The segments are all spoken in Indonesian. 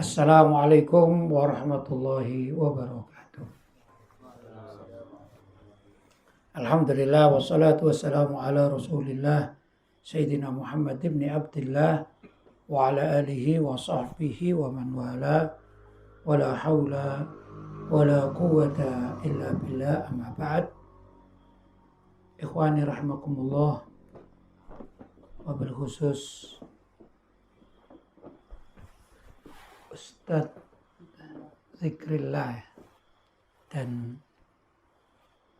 Assalamualaikum warahmatullahi wabarakatuh. Alhamdulillah wassalatu wassalamu ala Rasulillah Sayyidina Muhammad ibn Abdullah wa ala alihi wa sahbihi wa man wala wa la hawla wa la quwwata illa billah, amma ba'd. Ikhwani rahimakumullah, wabil khusus Ustadz Zikrillah dan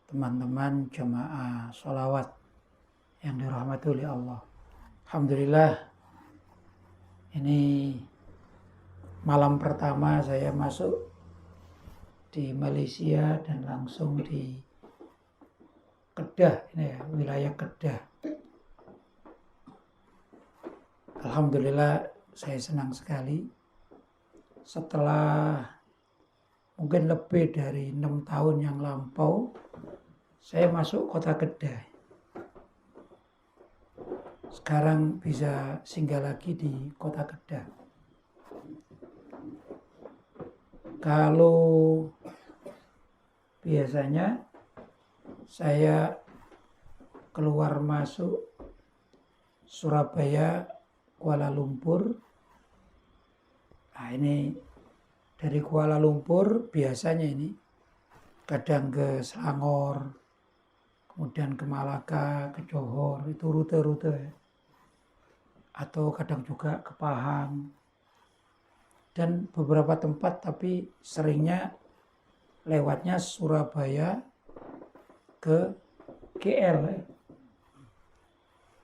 teman-teman jamaah sholawat yang dirahmati oleh Allah. Alhamdulillah, ini malam pertama saya masuk di Malaysia dan langsung di Kedah, ini ya, wilayah Kedah. Alhamdulillah, saya senang sekali. Setelah mungkin lebih dari 6 tahun yang lampau, saya masuk kota Kedah. Sekarang bisa singgah lagi di kota Kedah. Kalau biasanya saya keluar masuk Surabaya, Kuala Lumpur. Nah, ini dari Kuala Lumpur biasanya ini kadang ke Selangor, kemudian ke Malaka, ke Johor, itu rute-rute ya. Atau kadang juga ke Pahang dan beberapa tempat, tapi seringnya lewatnya Surabaya ke KL ya.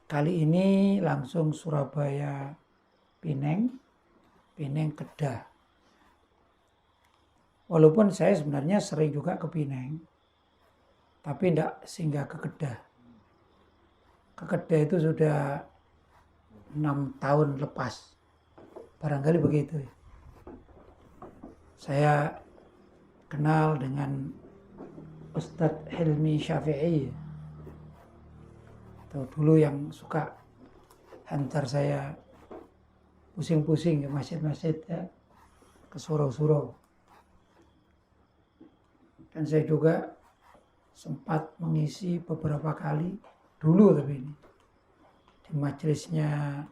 Kali ini langsung Surabaya Pineng Kedah. Walaupun saya sebenarnya sering juga ke Pineng, tapi tidak singgah ke Kedah. Ke Kedah itu sudah 6 tahun lepas, barangkali begitu. Saya kenal dengan Ustadz Hilmi Syafi'i, atau dulu yang suka hantar saya pusing-pusing ke masjid-masjid ya, ke surau-surau. Dan saya juga sempat mengisi beberapa kali dulu, tapi ini di majelisnya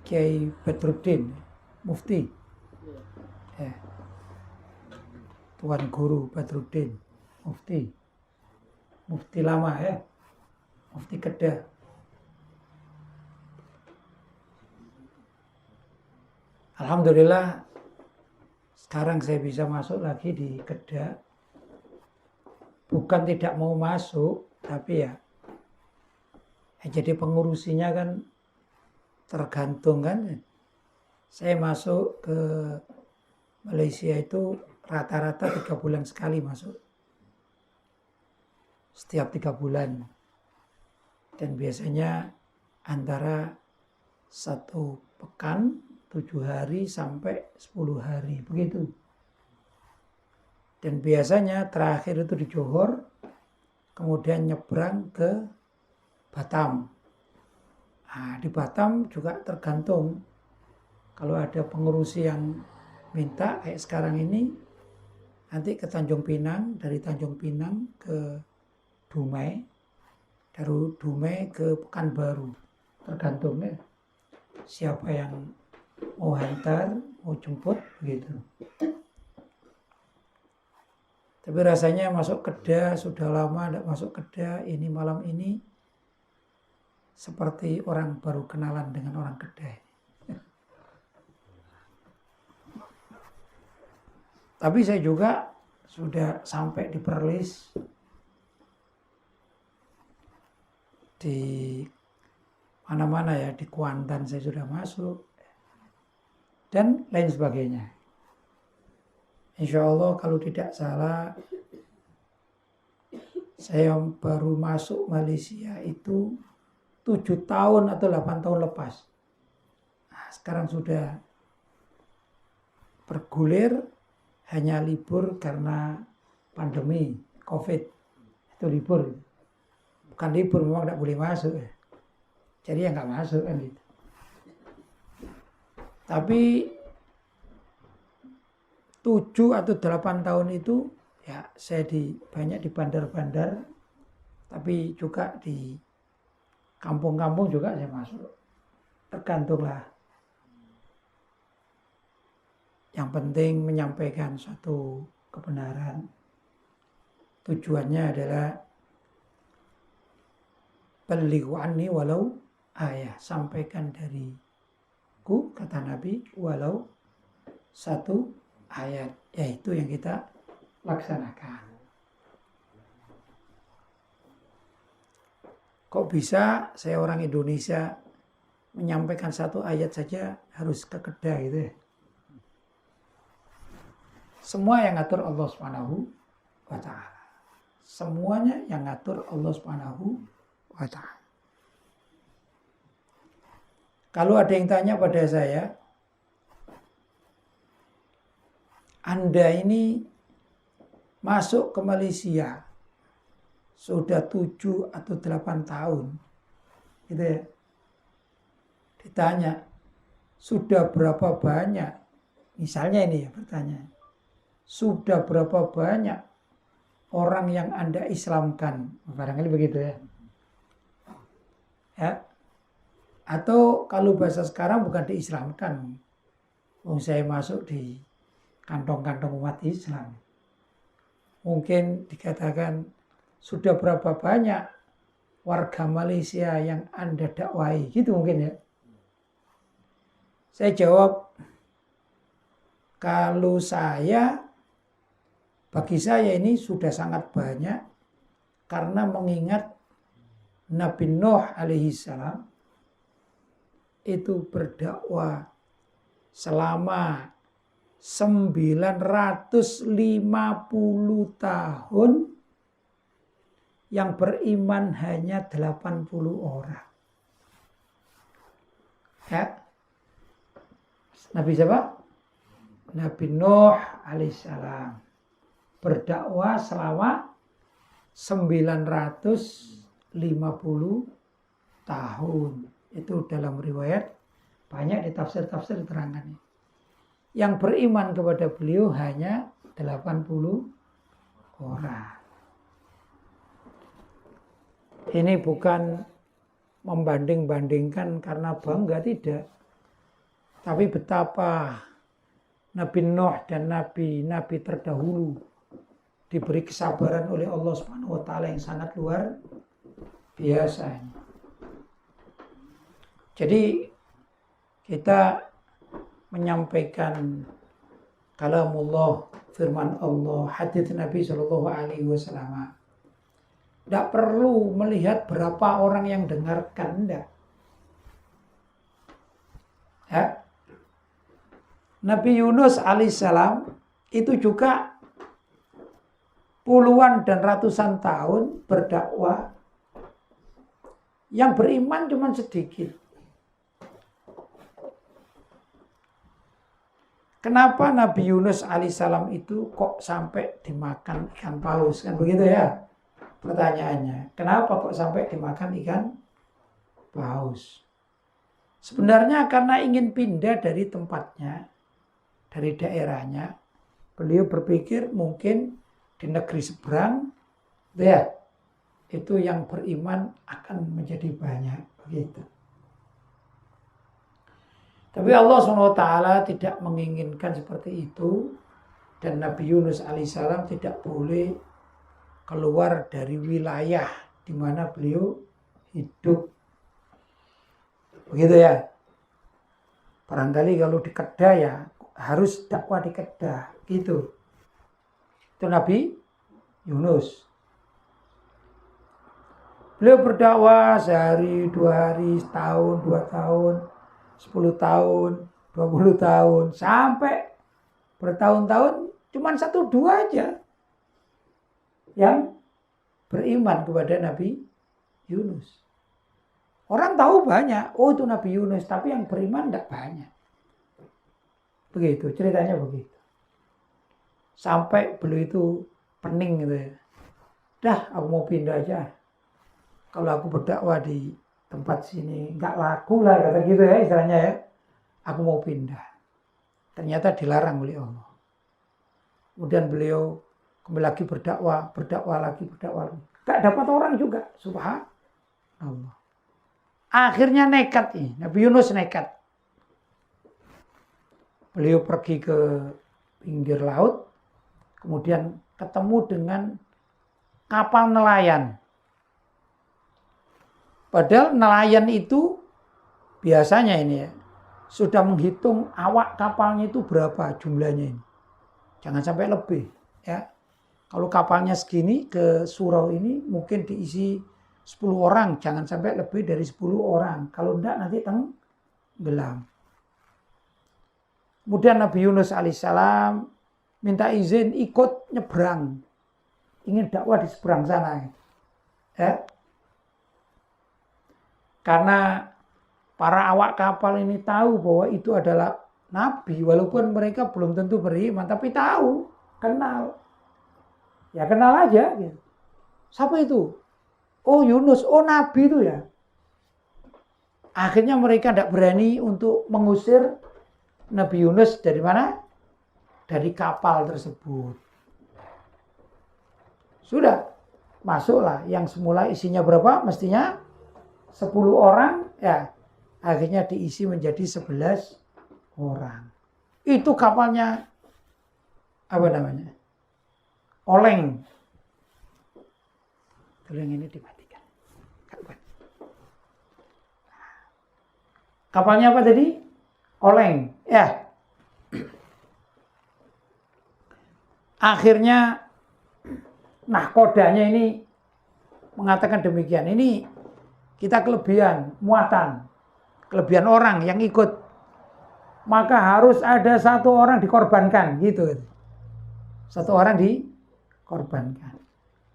Kiai Badruddin Mufti ya, Tuan Guru Badruddin Mufti lama ya, Mufti Kedah. Alhamdulillah, sekarang saya bisa masuk lagi di Kedah. Bukan tidak mau masuk, tapi ya jadi pengurusinya kan tergantung kan. Saya masuk ke Malaysia itu rata-rata 3 bulan sekali masuk. Setiap 3 bulan. Dan biasanya antara 1 pekan, 7 hari sampai 10 hari, begitu. Dan biasanya terakhir itu di Johor, kemudian nyebrang ke Batam. Nah, di Batam juga tergantung. Kalau ada pengurusi yang minta, kayak sekarang ini, nanti ke Tanjung Pinang, dari Tanjung Pinang ke Dumai, dari Dumai ke Pekanbaru. Tergantung ya, siapa yang mau hantar, mau jemput, begitu. Tapi rasanya masuk Kedah, sudah lama tidak masuk Kedah, ini malam ini seperti orang baru kenalan dengan orang Kedah. Tapi saya juga sudah sampai di Perlis, di mana-mana ya, di Kuantan saya sudah masuk, dan lain sebagainya. Insya Allah kalau tidak salah, saya baru masuk Malaysia itu 7 tahun atau 8 tahun lepas. Nah, sekarang sudah bergulir, hanya libur karena pandemi COVID. Itu libur. Bukan libur, memang tidak boleh masuk. Jadi ya nggak masuk kan gitu. Tapi 7 atau 8 tahun itu ya saya banyak di bandar-bandar, tapi juga di kampung-kampung juga saya masuk. Tergantunglah. Yang penting menyampaikan suatu kebenaran. Tujuannya adalah balighu anni walau ayah, sampaikan dariku, kata Nabi, walau satu ayat, yaitu yang kita laksanakan. Kok bisa saya orang Indonesia menyampaikan satu ayat saja harus ke Kedah gitu ya? Semua yang ngatur Allah Subhanahu wa ta'ala. Semuanya yang ngatur Allah Subhanahu wa ta'ala. Kalau ada yang tanya pada saya, Anda ini masuk ke Malaysia sudah 7 atau 8 tahun. Gitu ya. Ditanya, sudah berapa banyak? Misalnya ini ya pertanyaan. Sudah berapa banyak orang yang Anda Islamkan? Barangkali begitu ya. Ya. Atau kalau bahasa sekarang bukan diislamkan. Saya masuk di kantong-kantong umat Islam. Mungkin dikatakan sudah berapa banyak warga Malaysia yang Anda dakwahi. Gitu mungkin ya. Saya jawab, kalau bagi saya ini sudah sangat banyak, karena mengingat Nabi Nuh alaihi salam itu berdakwah selama 950 tahun, yang beriman hanya 80 orang. Ya. Nabi siapa? Nabi Nuh alaihissalam berdakwah selama 950 tahun. Itu dalam riwayat, banyak di tafsir-tafsir diterangkan. Yang beriman kepada beliau hanya 80 orang. Ini bukan membanding-bandingkan karena bangga, tidak. Tapi betapa Nabi Nuh dan nabi-nabi terdahulu diberi kesabaran oleh Allah Subhanahu wa taala yang sangat luar biasa. Jadi kita menyampaikan kalamullah, firman Allah, hadits Nabi sallallahu alaihi wasallam. Tidak perlu melihat berapa orang yang dengarkan, enggak. Ya. Nabi Yunus alaihissalam itu juga puluhan dan ratusan tahun berdakwah, yang beriman cuma sedikit. Kenapa Nabi Yunus alaihissalam itu kok sampai dimakan ikan paus? Kan begitu ya pertanyaannya. Kenapa kok sampai dimakan ikan paus? Sebenarnya karena ingin pindah dari tempatnya, dari daerahnya. Beliau berpikir mungkin di negeri seberang, ya, itu yang beriman akan menjadi banyak. Begitu. Tapi Allah SWT tidak menginginkan seperti itu. Dan Nabi Yunus alaihissalam tidak boleh keluar dari wilayah di mana beliau hidup. Begitu ya. Barangkali kalau di Kedah ya harus dakwah di Kedah. Gitu. Itu Nabi Yunus. Beliau berdakwah sehari, 2 hari, setahun, 2 tahun, 10 tahun, 20 tahun, sampai bertahun-tahun, cuma 1-2 aja yang beriman kepada Nabi Yunus. Orang tahu banyak, oh itu Nabi Yunus, tapi yang beriman tidak banyak. Begitu, ceritanya begitu. Sampai beliau itu pening gitu ya. Dah, aku mau pindah aja. Kalau aku berdakwah di tempat sini nggak laku lah, kata gitu ya istilahnya ya. aku mau pindah. Ternyata dilarang oleh Allah. Kemudian beliau kembali lagi berdakwah lagi. Gak dapat orang juga, subhanallah. Akhirnya nekat nih, Nabi Yunus nekat. Beliau pergi ke pinggir laut, kemudian ketemu dengan kapal nelayan. Padahal nelayan itu biasanya ini ya, sudah menghitung awak kapalnya itu berapa jumlahnya ini. Jangan sampai lebih ya. Kalau kapalnya segini ke surau ini mungkin diisi 10 orang, jangan sampai lebih dari 10 orang. Kalau enggak nanti tenggelam. Kemudian Nabi Yunus alaihissalam minta izin ikut nyebrang. Ingin dakwah di seberang sana. Ya. Karena para awak kapal ini tahu bahwa itu adalah Nabi. Walaupun mereka belum tentu beriman. Tapi tahu, kenal. Ya kenal aja. Gitu. Siapa itu? Oh Yunus, oh Nabi itu ya. Akhirnya mereka tidak berani untuk mengusir Nabi Yunus dari mana? Dari kapal tersebut. Sudah, masuklah. Yang semula isinya berapa? Mestinya 10 orang. Ya, akhirnya diisi menjadi 11 orang. Itu kapalnya, apa namanya? Oleng. Oleng ini dimatikan. Kapalnya apa tadi? Oleng. Ya. Akhirnya nahkodanya ini mengatakan demikian. Ini kita kelebihan muatan. Kelebihan orang yang ikut. Maka harus ada 1 orang dikorbankan. Gitu. 1 orang dikorbankan.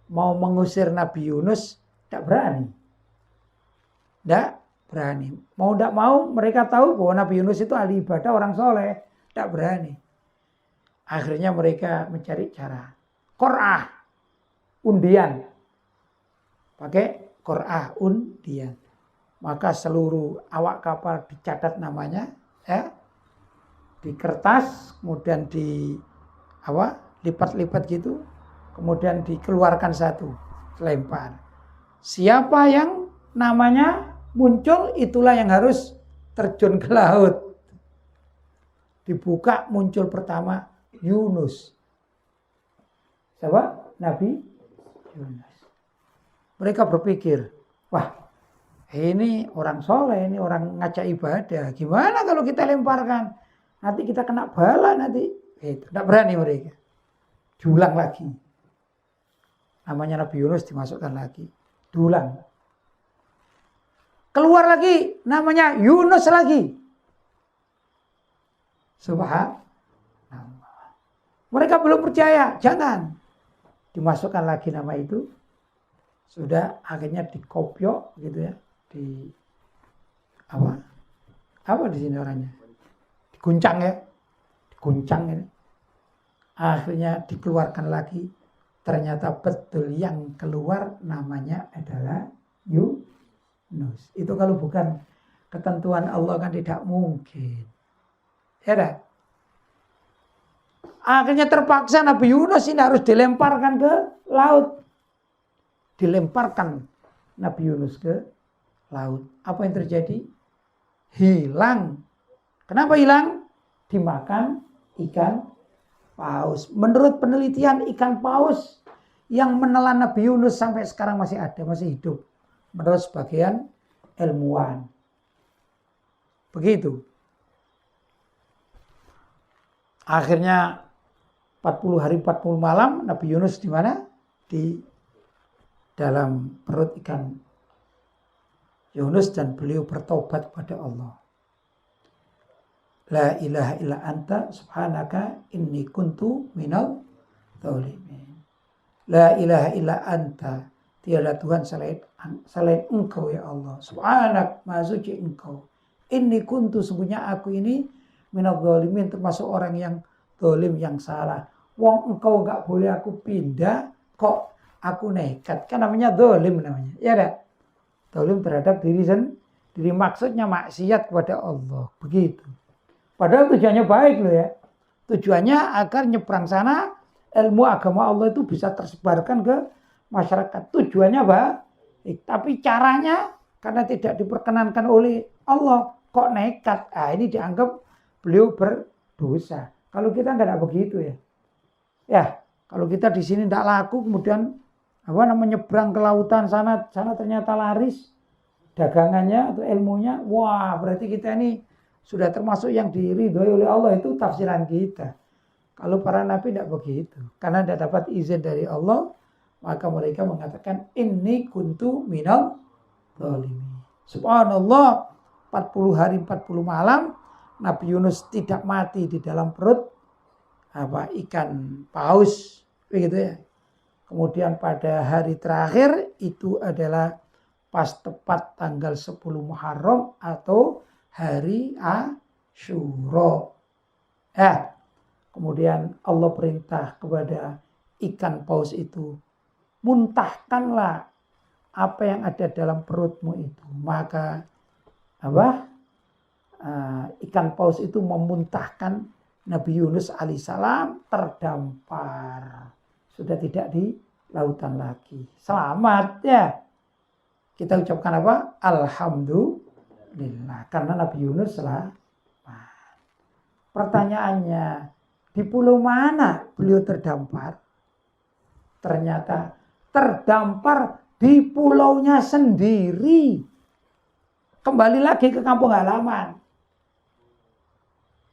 Mau mengusir Nabi Yunus tidak berani. Tidak berani. Mau tidak mau mereka tahu bahwa Nabi Yunus itu ahli ibadah, orang soleh. Tidak berani. Akhirnya mereka mencari cara. Qur'ah. Undian. Pakai Qur'ah undian. Maka seluruh awak kapal dicatat namanya. Ya, di kertas. Kemudian lipat-lipat gitu. Kemudian dikeluarkan 1. Lempar. Siapa yang namanya muncul, itulah yang harus terjun ke laut. Dibuka, muncul pertama Yunus. Siapa? Nabi Yunus. Mereka berpikir, wah ini orang soleh, ini orang ngajak ibadah. Gimana kalau kita lemparkan? Nanti kita kena bala nanti. Tidak berani mereka. Diulang lagi. Namanya Nabi Yunus dimasukkan lagi. Diulang. Keluar lagi. Namanya Yunus lagi. Subhanallah. Mereka belum percaya. Jangan. Dimasukkan lagi nama itu. Sudah akhirnya dikopiok gitu ya. Apa di sini orangnya? Diguncang ya. Diguncang ini. Akhirnya dikeluarkan lagi. Ternyata betul yang keluar namanya adalah Yunus. Itu kalau bukan ketentuan Allah kan tidak mungkin. Ya dah. Akhirnya terpaksa Nabi Yunus ini harus dilemparkan ke laut. Dilemparkan Nabi Yunus ke laut. Apa yang terjadi? Hilang. Kenapa hilang? Dimakan ikan paus. Menurut penelitian, ikan paus yang menelan Nabi Yunus sampai sekarang masih ada, masih hidup. Menurut sebagian ilmuwan. Begitu. Akhirnya 40 hari 40 malam Nabi Yunus di mana? Di dalam perut ikan Yunus dan beliau bertobat kepada Allah. La ilaha illa anta subhanaka inni kuntu minal dzalimin. La ilaha illa anta, tiada Tuhan selain engkau ya Allah. Subhanak, maha suci engkau. Inni kuntu, sungguhnya aku ini minal dzalimin, termasuk orang yang zalim, yang salah. Wong engkau enggak boleh aku pindah, kok aku nekat. Kan namanya zalim namanya. Ya dah. Zalim terhadap diri sendiri, maksudnya maksiat kepada Allah. Begitu. Padahal tujuannya baik loh ya. Tujuannya agar nyebrang sana ilmu agama Allah itu bisa tersebarkan ke masyarakat. Tujuannya baik. Tapi caranya karena tidak diperkenankan oleh Allah kok nekat. Ini dianggap beliau berdosa. Kalau kita nggak begitu ya. Ya, kalau kita di sini tidak laku kemudian nyebrang ke lautan sana ternyata laris dagangannya atau ilmunya, wah berarti kita ini sudah termasuk yang diridhoi oleh Allah. Itu tafsiran kita. Kalau para nabi tidak begitu, karena tidak dapat izin dari Allah, maka mereka mengatakan inni kuntu minal zalimin. Subhanallah, 40 hari 40 malam Nabi Yunus tidak mati di dalam perut ikan paus, begitu ya. Kemudian pada hari terakhir itu adalah pas tepat tanggal 10 Muharram atau hari Asyura. Kemudian Allah perintah kepada ikan paus itu, muntahkanlah apa yang ada dalam perutmu itu. Maka ikan paus itu memuntahkan Nabi Yunus alaihissalam, terdampar. Sudah tidak di lautan lagi. Selamat ya. Kita ucapkan Alhamdulillah. Karena Nabi Yunus selamat. Pertanyaannya, di pulau mana beliau terdampar? Ternyata terdampar di pulaunya sendiri. Kembali lagi ke kampung halaman.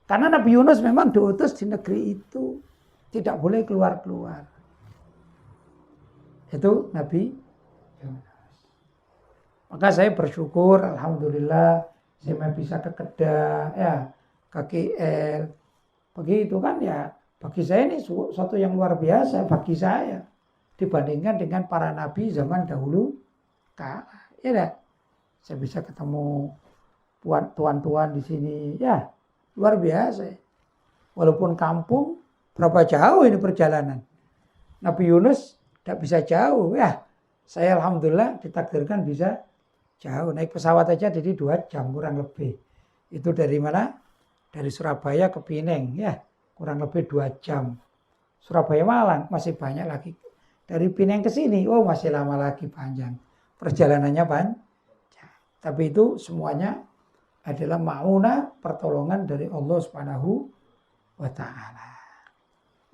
Karena Nabi Yunus memang diutus di negeri itu. Tidak boleh keluar-keluar. Itu Nabi Yunus. Maka saya bersyukur, alhamdulillah, saya bisa ke Kedah, ke KL. Begitu kan ya, bagi saya ini suatu yang luar biasa bagi saya. Dibandingkan dengan para nabi zaman dahulu kala. Ya, saya bisa ketemu tuan-tuan di sini, ya luar biasa. Walaupun kampung, berapa jauh ini perjalanan. Nabi Yunus tidak bisa jauh, ya. Saya alhamdulillah ditakdirkan bisa jauh. Naik pesawat aja jadi 2 jam kurang lebih. Itu dari mana? Dari Surabaya ke Pineng, ya kurang lebih 2 jam. Surabaya Malang masih banyak lagi. Dari Pineng ke sini, masih lama lagi panjang. Perjalanannya panjang. Tapi itu semuanya adalah maunah, pertolongan dari Allah Subhanahu wa Ta'ala.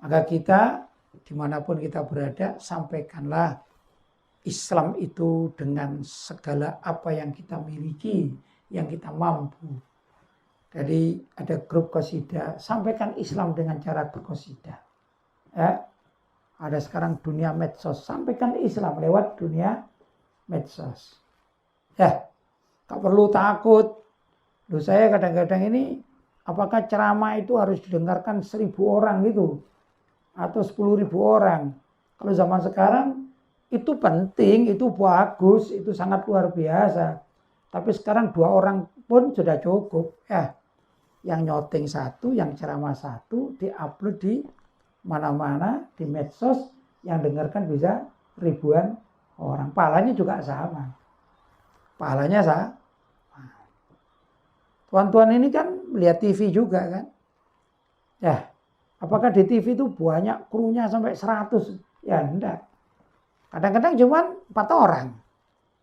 Maka kita dimanapun kita berada, sampaikanlah Islam itu dengan segala apa yang kita miliki, yang kita mampu. Jadi ada grup qasidah, sampaikan Islam dengan cara berqasidah. Ada sekarang dunia medsos, sampaikan Islam lewat dunia medsos. Gak perlu takut. Saya kadang-kadang ini, apakah ceramah itu harus didengarkan 1.000 orang gitu? Atau 10.000 orang? Kalau zaman sekarang, itu penting, itu bagus, itu sangat luar biasa. Tapi sekarang 2 orang pun sudah cukup. Yang nyoteng 1, yang ceramah 1, diupload di mana-mana, di medsos, yang dengarkan bisa ribuan orang. Pahalanya juga sama. Pahalanya sama. Tuan-tuan ini kan lihat TV juga kan. Apakah di TV itu banyak krunya sampai 100? Ya enggak. Kadang-kadang cuma 4 orang.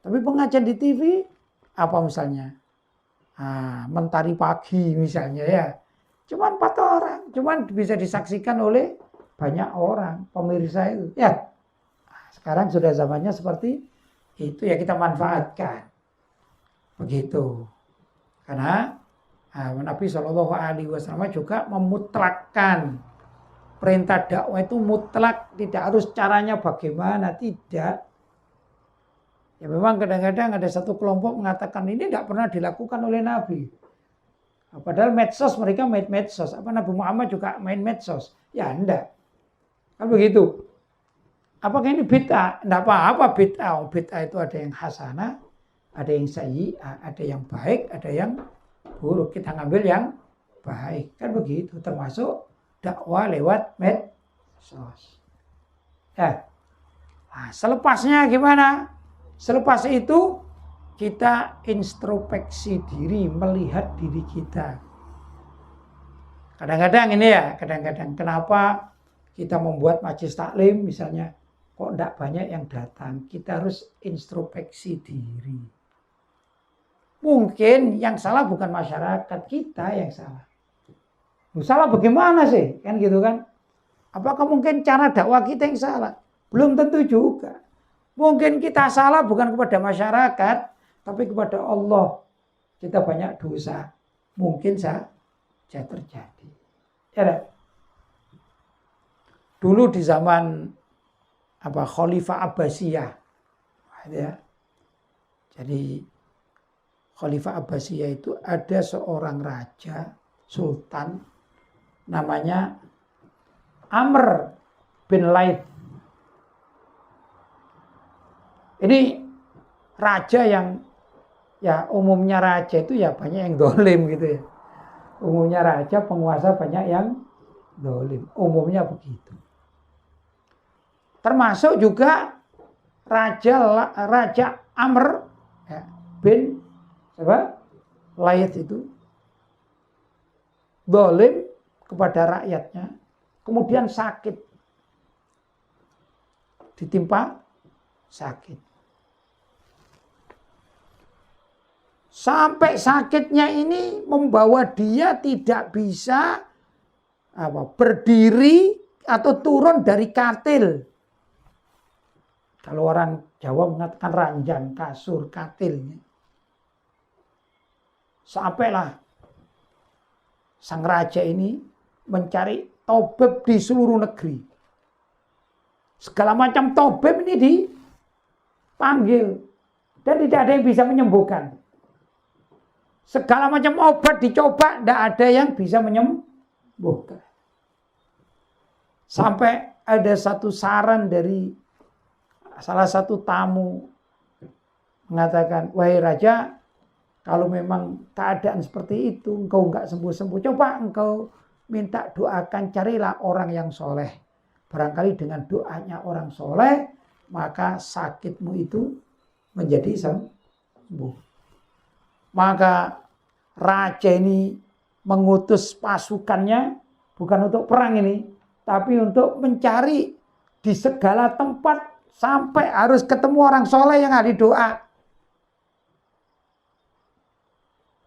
Tapi pengajian di TV apa misalnya? Mentari Pagi misalnya ya. Cuma 4 orang. Cuma bisa disaksikan oleh banyak orang. Pemirsa itu. Sekarang sudah zamannya seperti itu ya, kita manfaatkan. Begitu. Karena Nabi SAW juga memutlakkan perintah dakwah itu mutlak, tidak harus caranya bagaimana, tidak. Ya memang kadang-kadang ada satu kelompok mengatakan ini tidak pernah dilakukan oleh Nabi. Padahal medsos, mereka main medsos. Nabi Muhammad juga main medsos? Ya enggak. Kan begitu. Apakah ini bid'ah? Enggak apa-apa bid'ah. Bid'ah itu ada yang hasanah, ada yang sayyi'ah, ada yang baik, ada yang buruk. Kita ngambil yang baik. Kan begitu. Termasuk dakwah lewat medsos. Selepasnya gimana? Selepas itu kita introspeksi diri, melihat diri kita. Kadang-kadang ini ya, kadang-kadang kenapa kita membuat majelis taklim misalnya, kok tidak banyak yang datang. Kita harus introspeksi diri. Mungkin yang salah bukan masyarakat, kita yang salah. Salah bagaimana sih? Kan gitu kan? Apakah mungkin cara dakwah kita yang salah? Belum tentu juga. Mungkin kita salah bukan kepada masyarakat, tapi kepada Allah. Kita banyak dosa. Mungkin saja terjadi. Ya, dulu di zaman Khalifah Abbasiyah, ya. Jadi Khalifah Abbasiyah itu ada seorang raja, sultan, namanya Amr bin Laith. Ini raja yang, ya umumnya raja itu ya banyak yang dolim gitu ya. Umumnya raja, penguasa banyak yang dolim. Umumnya begitu. Termasuk juga Raja Amr ya, bin Laith itu dolim kepada rakyatnya, kemudian sakit, ditimpa sakit, sampai sakitnya ini membawa dia tidak bisa berdiri atau turun dari katil. Kalau orang Jawa mengatakan ranjang, kasur, katil. Sampailah sang raja ini mencari tabib di seluruh negeri. Segala macam tabib ini dipanggil dan tidak ada yang bisa menyembuhkan. Segala macam obat dicoba, tidak ada yang bisa menyembuhkan. Sampai ada satu saran dari salah satu tamu mengatakan, wahai raja, kalau memang keadaan seperti itu, engkau enggak sembuh-sembuh, coba engkau minta doakan, carilah orang yang soleh. Barangkali dengan doanya orang soleh, maka sakitmu itu menjadi sembuh. Maka raja ini mengutus pasukannya, bukan untuk perang ini, tapi untuk mencari di segala tempat, sampai harus ketemu orang soleh yang ahli doa.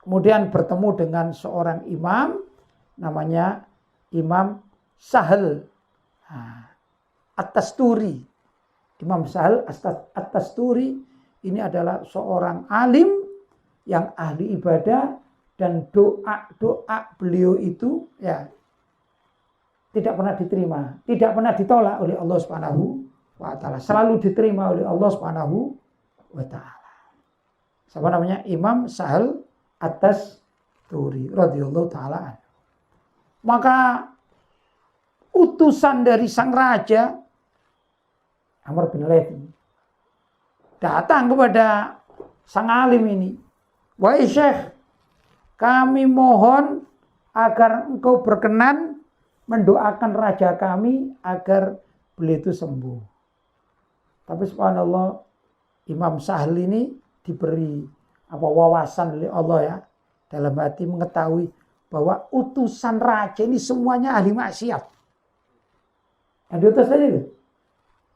Kemudian bertemu dengan seorang imam, namanya Imam Sahal At-Tasturi. Imam Sahal At-Tasturi ini adalah seorang alim yang ahli ibadah, dan doa-doa beliau itu ya tidak pernah diterima, tidak pernah ditolak oleh Allah Subhanahu wa ta'ala, selalu diterima oleh Allah Subhanahu wa ta'ala. Siapa namanya? Imam Sahal At-Tasturi radhiyallahu ta'ala. Maka utusan dari sang raja Amr bin Laith datang kepada sang alim ini. Wahai Syekh, kami mohon agar engkau berkenan mendoakan raja kami agar beliau itu sembuh. Tapi subhanallah, Imam Sahal ini diberi wawasan oleh Allah ya, dalam hati mengetahui bahwa utusan raja ini semuanya ahli maksiat. Yang diutus tadi itu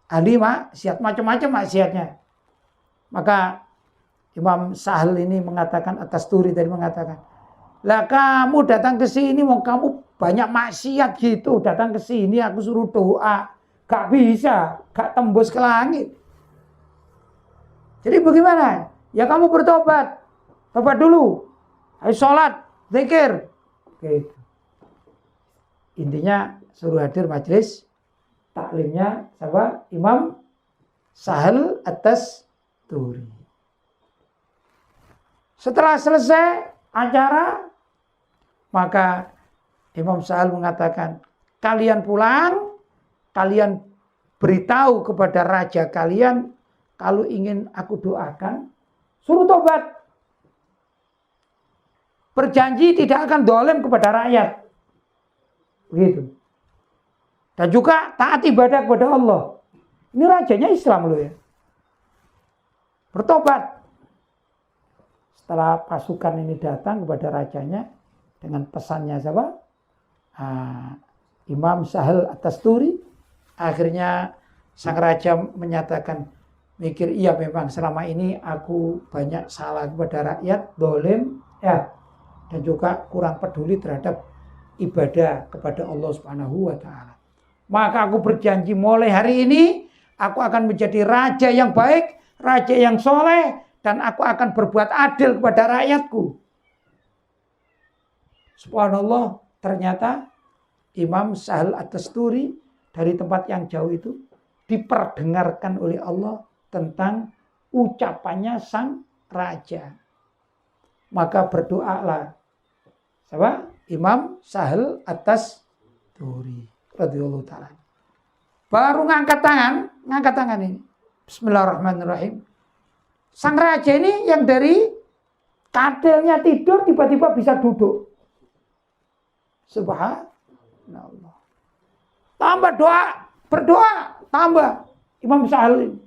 ahli maksiat, macam-macam maksiatnya. Maka Imam Sahal ini mengatakan, At-Tasturi tadi mengatakan, lah kamu datang ke sini, mau kamu banyak maksiat gitu, datang ke sini aku suruh doa, gak bisa, gak tembus ke langit. Jadi bagaimana? Ya kamu bertobat, tobat dulu, harus sholat, zikir. Gitu. Intinya suruh hadir majelis taklimnya siapa? Imam Sahal At-Tasturi. Setelah selesai acara, maka Imam Sahal mengatakan, kalian pulang, kalian beritahu kepada raja kalian, kalau ingin aku doakan, suruh tobat. Berjanji tidak akan dolim kepada rakyat. Begitu. Dan juga taat ibadah kepada Allah. Ini rajanya Islam loh ya. Bertobat. Setelah pasukan ini datang kepada rajanya dengan pesannya siapa? Imam Sahal At-Tasturi. Akhirnya sang raja menyatakan, mikir, iya memang selama ini aku banyak salah kepada rakyat, dolim, ya, dan juga kurang peduli terhadap ibadah kepada Allah Subhanahu wa Ta'ala. Maka aku berjanji mulai hari ini aku akan menjadi raja yang baik, raja yang soleh, dan aku akan berbuat adil kepada rakyatku. Subhanallah, ternyata Imam Sahal At-Tasturi dari tempat yang jauh itu diperdengarkan oleh Allah tentang ucapannya sang raja. Maka berdoalah siapa? Imam Sahal At-Tasturi radhiyallahu ta'ala. Baru ngangkat tangan ini. Bismillahirrahmanirrahim. Sang raja ini yang dari katilnya tidur tiba-tiba bisa duduk. Subhanallah. Tambah berdoa, tambah Imam Sahal ini.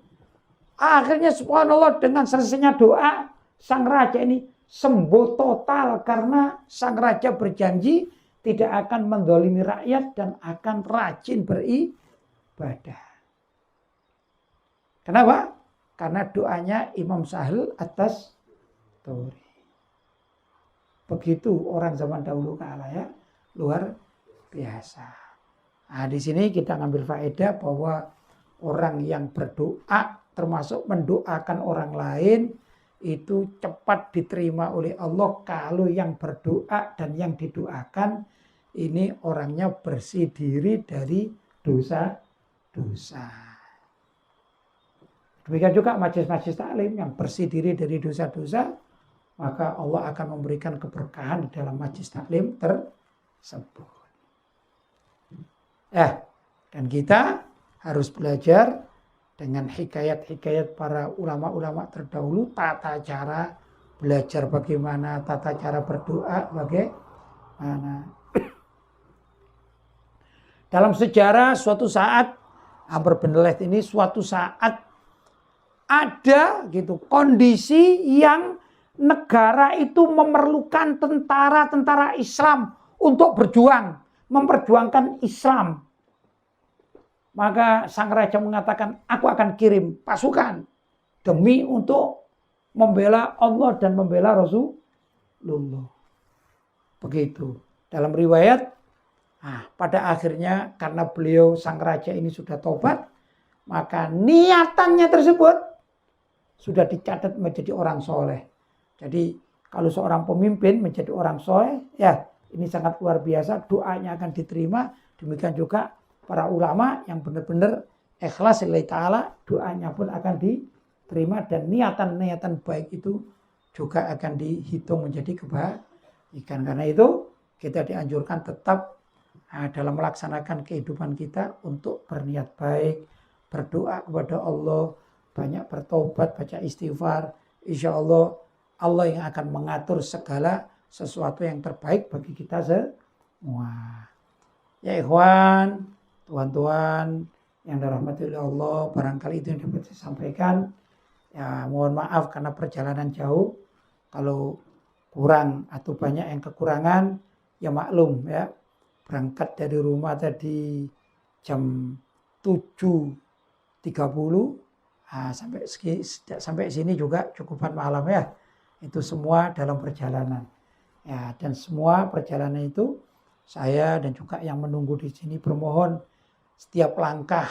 Akhirnya subhanallah, dengan selesainya doa, sang raja ini sembuh total karena sang raja berjanji tidak akan mendolimi rakyat dan akan rajin beribadah. Kenapa? Karena doanya Imam Sahal At-Tasturi. Begitu orang zaman dahulu kala, ya, luar biasa. Nah, di sini kita ngambil faedah bahwa orang yang berdoa, termasuk mendoakan orang lain, itu cepat diterima oleh Allah kalau yang berdoa dan yang didoakan ini orangnya bersih diri dari dosa-dosa. Demikian juga majelis-majelis taklim yang bersih diri dari dosa-dosa, maka Allah akan memberikan keberkahan di dalam majelis taklim tersebut. Dan kita harus belajar dengan hikayat-hikayat para ulama-ulama terdahulu, tata cara belajar bagaimana, tata cara berdoa bagaimana. Dalam sejarah suatu saat, Amr bin Laith ini suatu saat ada gitu kondisi yang negara itu memerlukan tentara-tentara Islam untuk berjuang, memperjuangkan Islam. Maka sang raja mengatakan, aku akan kirim pasukan demi untuk membela Allah dan membela Rasulullah. Begitu. Dalam riwayat, pada akhirnya karena beliau sang raja ini sudah tobat, maka niatannya tersebut sudah dicatat menjadi orang soleh. Jadi kalau seorang pemimpin menjadi orang soleh, ya ini sangat luar biasa, doanya akan diterima. Demikian juga para ulama yang benar-benar ikhlas lillahi ta'ala, doanya pun akan diterima dan niatan-niatan baik itu juga akan dihitung menjadi kebaikan. Karena itu kita dianjurkan tetap dalam melaksanakan kehidupan kita untuk berniat baik, berdoa kepada Allah, banyak bertobat, baca istighfar. Insya Allah Allah yang akan mengatur segala sesuatu yang terbaik bagi kita semua. Ya ikhwan, tuan-tuan yang dirahmati oleh Allah, barangkali itu yang dapat saya sampaikan. Ya mohon maaf karena perjalanan jauh. Kalau kurang atau banyak yang kekurangan, ya maklum ya. Berangkat dari rumah tadi jam 7.30, sampai sini juga cukupan malam ya. Itu semua dalam perjalanan. Ya, dan semua perjalanan itu saya dan juga yang menunggu di sini bermohon setiap langkah,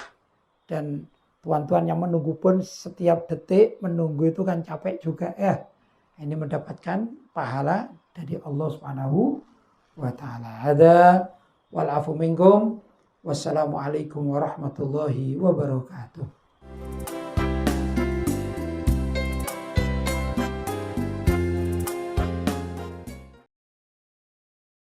dan tuan-tuan yang menunggu pun setiap detik menunggu itu kan capek juga ya. Ini mendapatkan pahala dari Allah Subhanahu wa taala. Ada wal afu minkum. Wassalamualaikum warahmatullahi wabarakatuh.